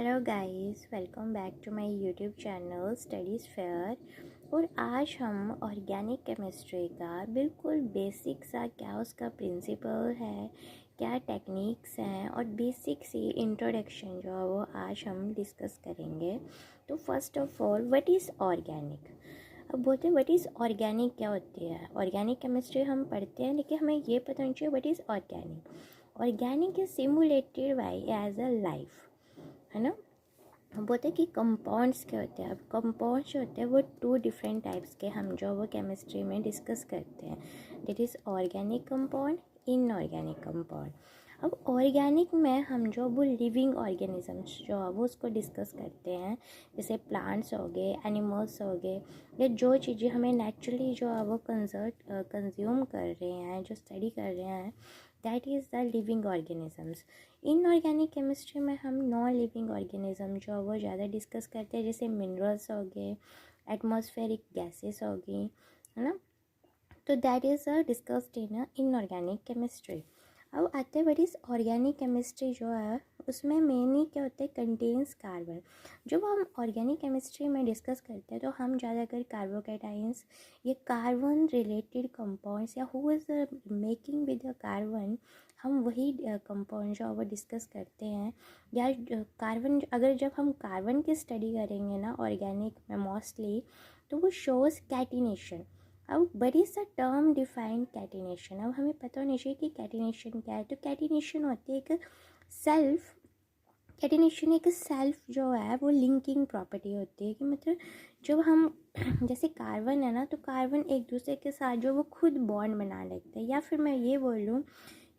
Hello guys, welcome back to my YouTube channel studies fair. और आज हम organic chemistry का बिल्कुल बेसिक सा क्या उसका प्रिंसिपल है, क्या टेक्निक्स हैं और बेसिक सी इंट्रोडक्शन जो है वो आज हम डिस्कस करेंगे। तो first of all, what is organic. अब बोलते हैं व्हाट इज़ ऑर्गेनिक क्या होती है। ऑर्गेनिक केमिस्ट्री हम पढ़ते हैं, लेकिन हमें ये पता होना चाहिए what is organic. Organic is simulated by as a life, है ना। बोलते हैं कि कंपाउंड्स क्या होते हैं। अब कंपाउंड्स जो होते हैं वो टू डिफरेंट टाइप्स के हम जो वो केमिस्ट्री में डिस्कस करते हैं। That is organic compound, inorganic compound. अब ऑर्गेनिक में हम जो वो लिविंग ऑर्गेनिजम्स जो है वो उसको डिस्कस करते हैं, जैसे प्लांट्स हो गए, एनिमल्स हो गए, या जो चीज़ें हमें नेचुरली जो है वो कंज्यूम कर रहे हैं, जो स्टडी कर रहे हैं, that is the living organisms. Inorganic chemistry में हम नॉन लिविंग ऑर्गेनिज्म जो वो ज़्यादा डिस्कस करते हैं, जैसे मिनरल्स हो गए, एटमॉस्फेरिक गैसेस हो गई, है ना। तो that is discussed in inorganic chemistry. अब आते हैं व्हाट इज़ ऑर्गेनिक केमिस्ट्री जो है, उसमें मेनली क्या होता है, कंटेन्स कार्बन। जब हम ऑर्गेनिक केमिस्ट्री में डिस्कस करते हैं तो हम ज़्यादातर कार्बोकेटाइंस, ये कार्बन रिलेटेड कंपाउंड्स, या who is making with the carbon, हम वही कंपाउंड जो है वो डिस्कस करते हैं। या कार्बन, अगर जब हम कार्बन की स्टडी करेंगे ना ऑर्गेनिक में मोस्टली, तो वो शोज़ कैटिनेशन। अब but is the term defined catenation. अब हमें पता होना चाहिए कि कैटिनेशन क्या है। तो कैटिनेशन होती है एक सेल्फ जो है वो लिंकिंग प्रॉपर्टी होती है, कि मतलब जब हम जैसे कार्बन है ना, तो कार्बन एक दूसरे के साथ जो वो खुद बॉन्ड बना लेते हैं। या फिर मैं ये बोलूँ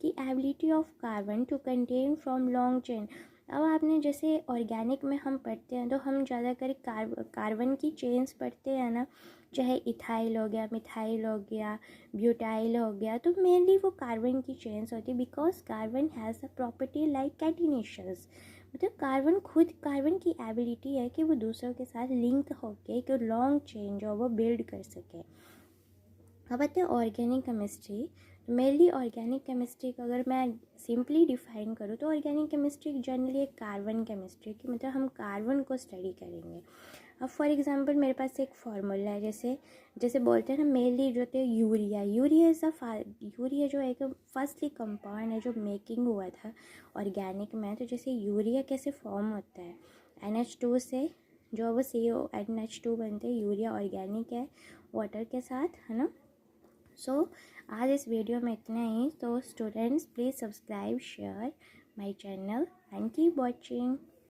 कि ability of carbon to contain from long chain. अब आपने जैसे ऑर्गेनिक में हम पढ़ते हैं तो हम ज़्यादातर कार्बन की चेन्स पढ़ते हैं ना, चाहे इथाइल हो गया, मिथाइल हो गया, ब्यूटाइल हो गया, तो मेनली वो कार्बन की चेन्स होती है, because carbon has a property like catenations. मतलब कार्बन की एबिलिटी है कि वो दूसरों के साथ लिंक होके एक लॉन्ग चेन जो वो बिल्ड कर सके। अब आते हैं organic chemistry. Mainly organic chemistry को अगर मैं सिंपली डिफाइन करूँ तो ऑर्गेनिक केमिस्ट्री जनरली एक कार्बन केमिस्ट्री की, मतलब हम कार्बन को स्टडी करेंगे। अब फॉर एग्जांपल मेरे पास एक फार्मूला है, जैसे जैसे बोलते हैं ना, मेनली जो होते हैं यूरिया यूरिया जो एक फर्स्टली कंपाउंड है जो मेकिंग हुआ था ऑर्गेनिक में। तो जैसे यूरिया कैसे फॉर्म होता है, NH2 से जो वो CONH2 बनते हैं। यूरिया ऑर्गेनिक है वाटर के साथ, है ना। सो आज इस वीडियो में इतना ही। तो students, please subscribe, share my channel and keep watching.